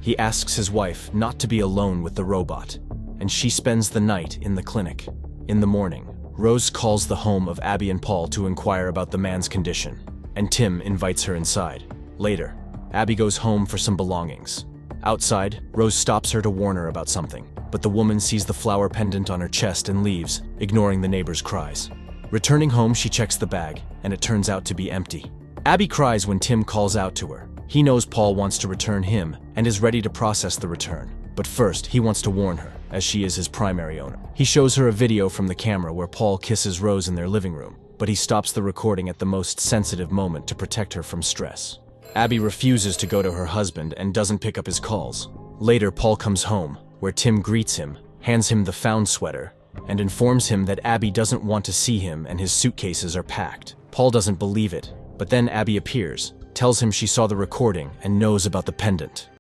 He asks his wife not to be alone with the robot, and she spends the night in the clinic. In the morning, Rose calls the home of Abby and Paul to inquire about the man's condition, and Tim invites her inside. Later, Abby goes home for some belongings. Outside, Rose stops her to warn her about something, but the woman sees the flower pendant on her chest and leaves, ignoring the neighbor's cries. Returning home, she checks the bag, and it turns out to be empty. Abby cries when Tim calls out to her. He knows Paul wants to return him and is ready to process the return. But first, he wants to warn her, as she is his primary owner. He shows her a video from the camera where Paul kisses Rose in their living room, but he stops the recording at the most sensitive moment to protect her from stress. Abby refuses to go to her husband and doesn't pick up his calls. Later, Paul comes home, where Tim greets him, hands him the found sweater, and informs him that Abby doesn't want to see him and his suitcases are packed. Paul doesn't believe it, but then Abby appears, tells him she saw the recording and knows about the pendant.